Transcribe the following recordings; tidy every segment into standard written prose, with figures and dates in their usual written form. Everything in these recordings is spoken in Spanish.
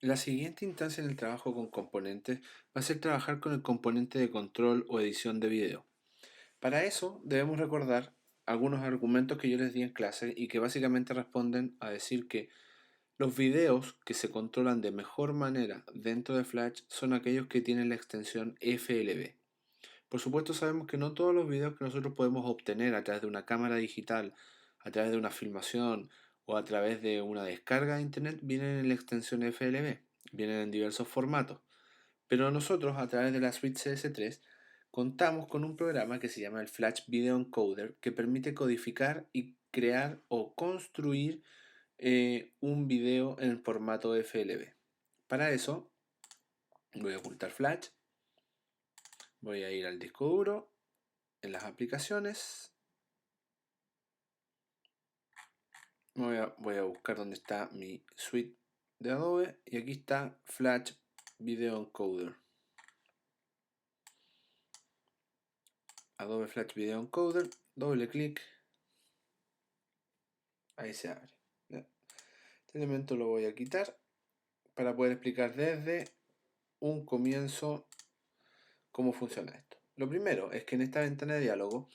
La siguiente instancia en el trabajo con componentes va a ser trabajar con el componente de control o edición de video. Para eso debemos recordar algunos argumentos que yo les di en clase y que básicamente responden a decir que los videos que se controlan de mejor manera dentro de Flash son aquellos que tienen la extensión FLV. Por supuesto sabemos que no todos los videos que nosotros podemos obtener a través de una cámara digital, a través de una filmación o a través de una descarga de internet vienen en la extensión FLV, vienen en diversos formatos. Pero nosotros a través de la suite CS3 contamos con un programa que se llama el Flash Video Encoder que permite codificar y crear o construir un video en formato FLV. Para eso voy a ocultar Flash, voy a ir al disco duro, en las aplicaciones, voy a buscar dónde está mi suite de Adobe y aquí está Flash Video Encoder. Adobe Flash Video Encoder, doble clic, ahí se abre. Este elemento lo voy a quitar para poder explicar desde un comienzo cómo funciona esto. Lo primero es que en esta ventana de diálogo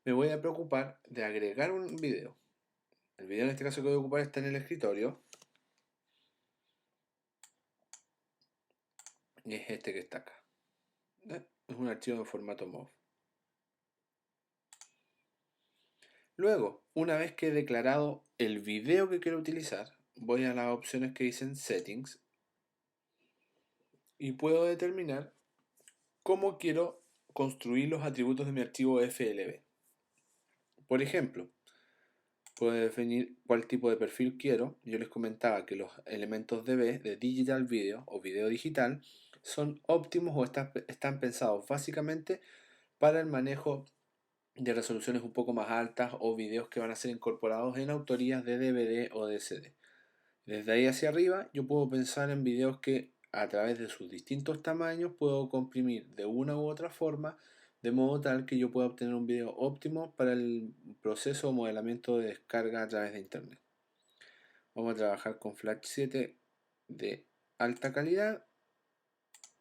me voy a preocupar de agregar un video. El video en este caso que voy a ocupar está en el escritorio y es este que está acá. Es un archivo en formato MOV. Luego, una vez que he declarado el video que quiero utilizar, voy a las opciones que dicen Settings y puedo determinar cómo quiero construir los atributos de mi archivo FLV. Por ejemplo, puedo definir cuál tipo de perfil quiero. Yo les comentaba que los elementos DB de Digital Video o video digital son óptimos o están pensados básicamente para el manejo de resoluciones un poco más altas o videos que van a ser incorporados en autorías de DVD o de CD. Desde ahí hacia arriba yo puedo pensar en videos que a través de sus distintos tamaños puedo comprimir de una u otra forma de modo tal que yo pueda obtener un video óptimo para el proceso o modelamiento de descarga a través de internet. Vamos a trabajar con Flash 7 de alta calidad.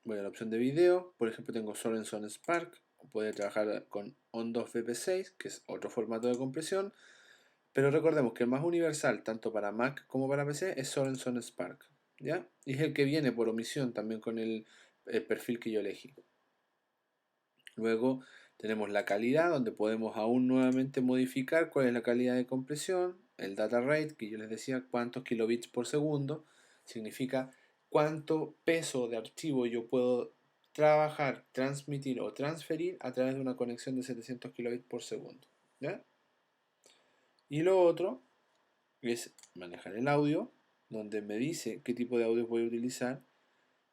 Voy a la opción de video, por ejemplo tengo Sorenson Spark, puede trabajar con ON2 VP6, que es otro formato de compresión, pero recordemos que el más universal, tanto para Mac como para PC, es Sorenson Spark, ¿ya? Y es el que viene por omisión también con el perfil que yo elegí. Luego tenemos la calidad, donde podemos aún nuevamente modificar cuál es la calidad de compresión, el data rate, que yo les decía cuántos kilobits por segundo, significa cuánto peso de archivo yo puedo trabajar, transmitir o transferir a través de una conexión de 700 kilobits por segundo, ¿ya? Y lo otro es manejar el audio, donde me dice qué tipo de audio voy a utilizar.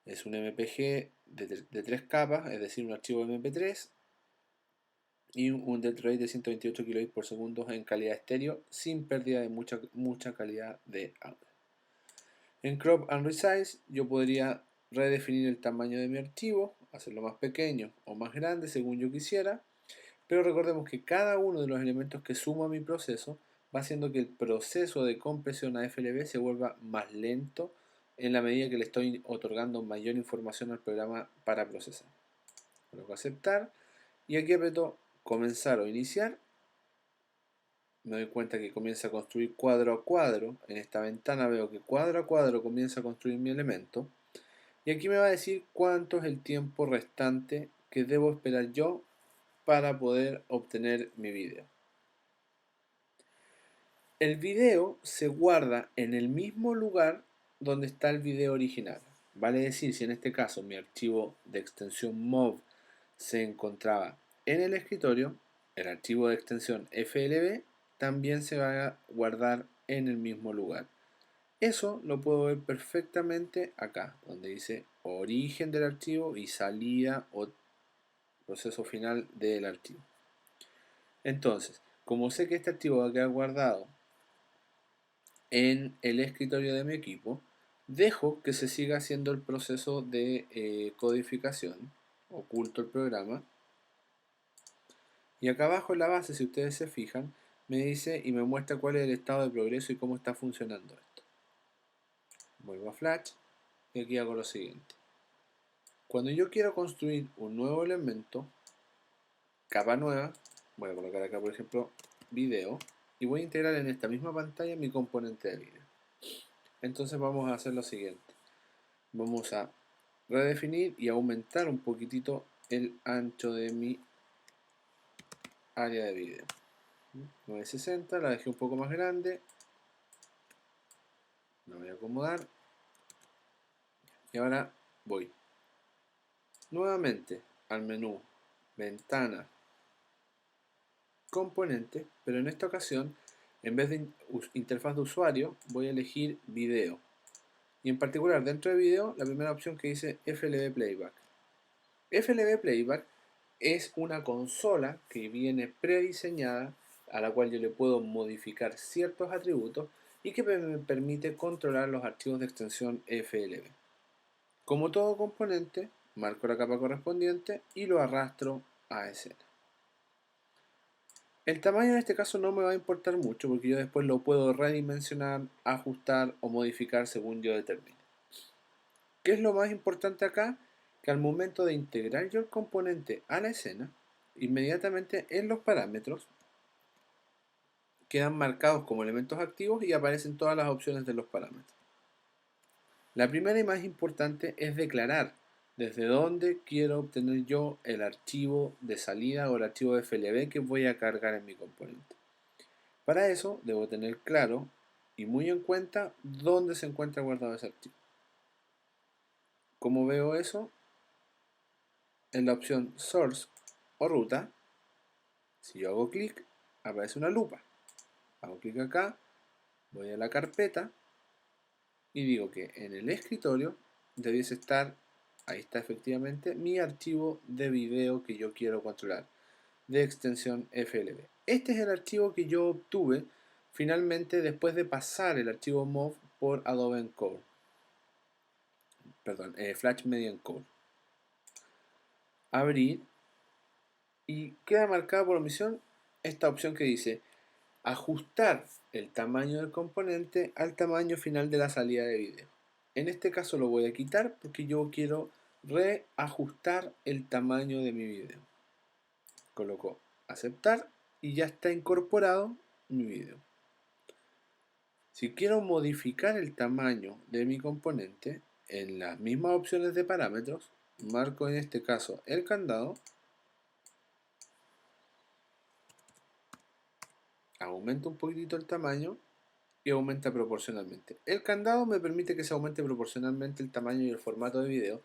Es un MPG de 3 capas, es decir, un archivo MP3 y un depth rate de 128 kilobits por segundo en calidad estéreo, sin pérdida de mucha calidad de audio. En Crop and Resize yo podría redefinir el tamaño de mi archivo, hacerlo más pequeño o más grande según yo quisiera, pero recordemos que cada uno de los elementos que sumo a mi proceso va haciendo que el proceso de compresión a FLV se vuelva más lento en la medida que le estoy otorgando mayor información al programa para procesar. Coloco aceptar y aquí aprieto comenzar o iniciar. Me doy cuenta que comienza a construir cuadro a cuadro. En esta ventana veo que cuadro a cuadro comienza a construir mi elemento. Y aquí me va a decir cuánto es el tiempo restante que debo esperar yo para poder obtener mi video. El video se guarda en el mismo lugar donde está el video original. Vale decir, si en este caso mi archivo de extensión MOV se encontraba en el escritorio, el archivo de extensión FLV también se va a guardar en el mismo lugar. Eso lo puedo ver perfectamente acá, donde dice origen del archivo y salida o proceso final del archivo. Entonces, como sé que este archivo va a quedar guardado en el escritorio de mi equipo, dejo que se siga haciendo el proceso de codificación, oculto el programa, y acá abajo en la base, si ustedes se fijan, me dice y me muestra cuál es el estado de progreso y cómo está funcionando esto. Vuelvo a Flash, y aquí hago lo siguiente. Cuando yo quiero construir un nuevo elemento, capa nueva, voy a colocar acá por ejemplo video y voy a integrar en esta misma pantalla mi componente de video. Entonces vamos a hacer lo siguiente. Vamos a redefinir y aumentar un poquitito el ancho de mi área de video. 960, la dejé un poco más grande. La voy a acomodar. Y ahora voy nuevamente al menú, ventana, componente, pero en esta ocasión, en vez de interfaz de usuario, voy a elegir video. Y en particular, dentro de video, la primera opción que dice FLV Playback. FLV Playback es una consola que viene prediseñada a la cual yo le puedo modificar ciertos atributos y que me permite controlar los archivos de extensión FLV. Como todo componente, marco la capa correspondiente y lo arrastro a escena. El tamaño en este caso no me va a importar mucho porque yo después lo puedo redimensionar, ajustar o modificar según yo determine. ¿Qué es lo más importante acá? Que al momento de integrar yo el componente a la escena, inmediatamente en los parámetros quedan marcados como elementos activos y aparecen todas las opciones de los parámetros. La primera y más importante es declarar desde dónde quiero obtener yo el archivo de salida o el archivo de FLV que voy a cargar en mi componente. Para eso debo tener claro y muy en cuenta dónde se encuentra guardado ese archivo. ¿Cómo veo eso? En la opción Source o Ruta, si yo hago clic, aparece una lupa. Hago clic acá, voy a la carpeta y digo que en el escritorio debiese estar, ahí está efectivamente, mi archivo de video que yo quiero controlar, de extensión FLV. Este es el archivo que yo obtuve finalmente después de pasar el archivo MOV por Adobe Encode. Flash Media Encode. Abrir y queda marcada por omisión esta opción que dice ajustar el tamaño del componente al tamaño final de la salida de video. En este caso lo voy a quitar porque yo quiero reajustar el tamaño de mi video. Coloco aceptar y ya está incorporado mi video. Si quiero modificar el tamaño de mi componente, en las mismas opciones de parámetros, marco en este caso el candado, aumento un poquitito el tamaño y aumenta proporcionalmente. El candado me permite que se aumente proporcionalmente el tamaño y el formato de video,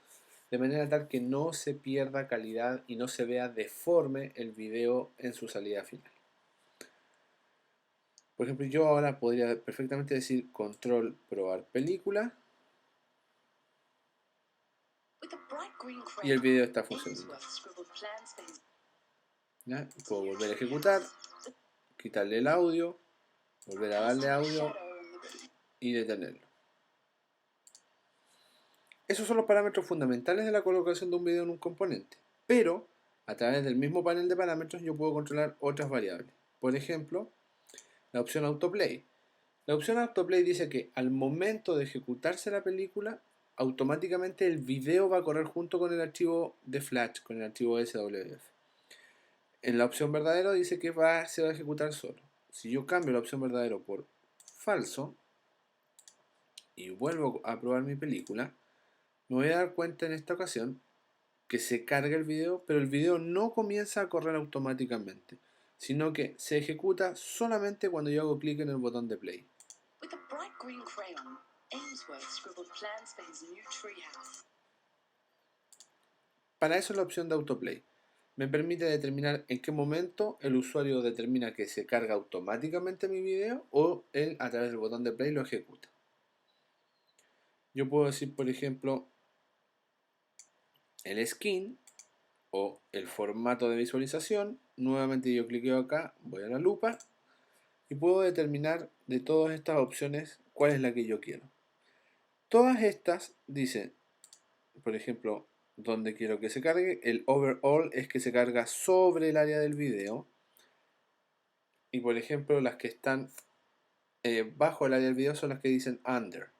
de manera tal que no se pierda calidad y no se vea deforme el video en su salida final. Por ejemplo, yo ahora podría perfectamente decir control probar película y el video está funcionando. ¿Ya? Puedo volver a ejecutar, quitarle el audio, volver a darle audio y detenerlo. Esos son los parámetros fundamentales de la colocación de un video en un componente, pero a través del mismo panel de parámetros yo puedo controlar otras variables. Por ejemplo, la opción autoplay. La opción autoplay dice que al momento de ejecutarse la película, automáticamente el video va a correr junto con el archivo de Flash, con el archivo SWF. En la opción verdadero dice que se va a ejecutar solo. Si yo cambio la opción verdadero por falso y vuelvo a probar mi película, me voy a dar cuenta en esta ocasión que se carga el video, pero el video no comienza a correr automáticamente, sino que se ejecuta solamente cuando yo hago clic en el botón de play. Para eso es la opción de autoplay. Me permite determinar en qué momento el usuario determina que se carga automáticamente mi video o él a través del botón de play lo ejecuta. Yo puedo decir, por ejemplo, el skin o el formato de visualización. Nuevamente yo cliqueo acá, voy a la lupa y puedo determinar de todas estas opciones cuál es la que yo quiero. Todas estas dicen, por ejemplo, dónde quiero que se cargue. El overall es que se carga sobre el área del video. Y por ejemplo, las que están bajo el área del video son las que dicen under.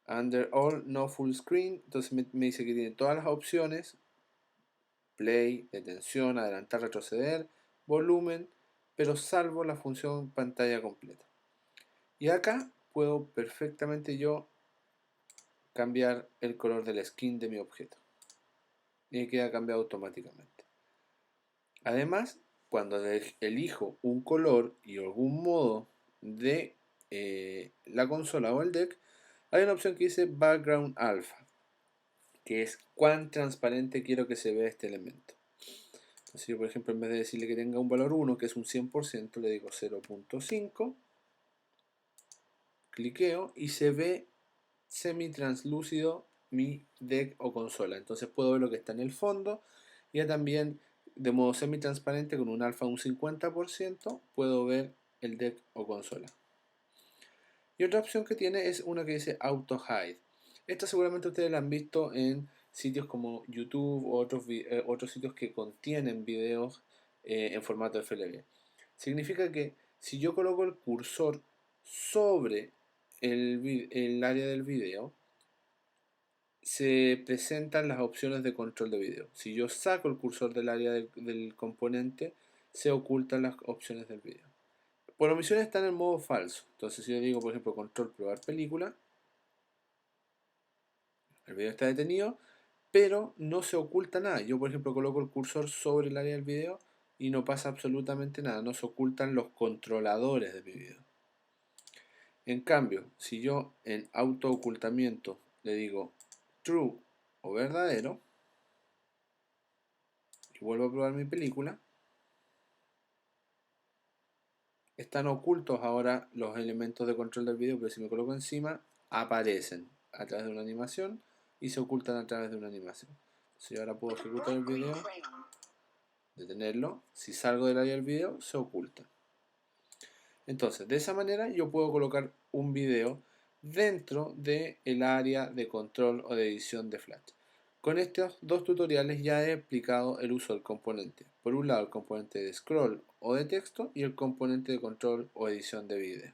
Under all, no full screen. Entonces me dice que tiene todas las opciones: play, detención, adelantar, retroceder, volumen, pero salvo la función pantalla completa. Y acá puedo perfectamente yo cambiar el color del skin de mi objeto. Y queda cambiado automáticamente. Además, cuando elijo un color y algún modo de la consola o el deck, hay una opción que dice Background Alpha, que es cuán transparente quiero que se vea este elemento. Entonces yo, por ejemplo, en vez de decirle que tenga un valor 1, que es un 100%, le digo 0.5, cliqueo y se ve semi-translúcido mi deck o consola. Entonces puedo ver lo que está en el fondo. Y ya también de modo semi-transparente con un alfa de un 50% puedo ver el deck o consola. Y otra opción que tiene es una que dice Auto Hide. Esta seguramente ustedes la han visto en sitios como YouTube o otros sitios que contienen videos en formato FLV. Significa que si yo coloco el cursor sobre el área del video, se presentan las opciones de control de video. Si yo saco el cursor del área del componente, se ocultan las opciones del video. Por omisión está en modo falso. Entonces si yo digo, por ejemplo, control probar película, el video está detenido, pero no se oculta nada. Yo, por ejemplo, coloco el cursor sobre el área del video y no pasa absolutamente nada. No se ocultan los controladores de mi video. En cambio, si yo en auto ocultamiento le digo true o verdadero y vuelvo a probar mi película, están ocultos ahora los elementos de control del video, pero si me coloco encima, aparecen a través de una animación y se ocultan a través de una animación. Si ahora puedo ejecutar el video, detenerlo, si salgo del área del video, se oculta. Entonces, de esa manera yo puedo colocar un video dentro del área de control o de edición de Flash. Con estos dos tutoriales ya he explicado el uso del componente. Por un lado el componente de scroll o de texto y el componente de control o edición de video.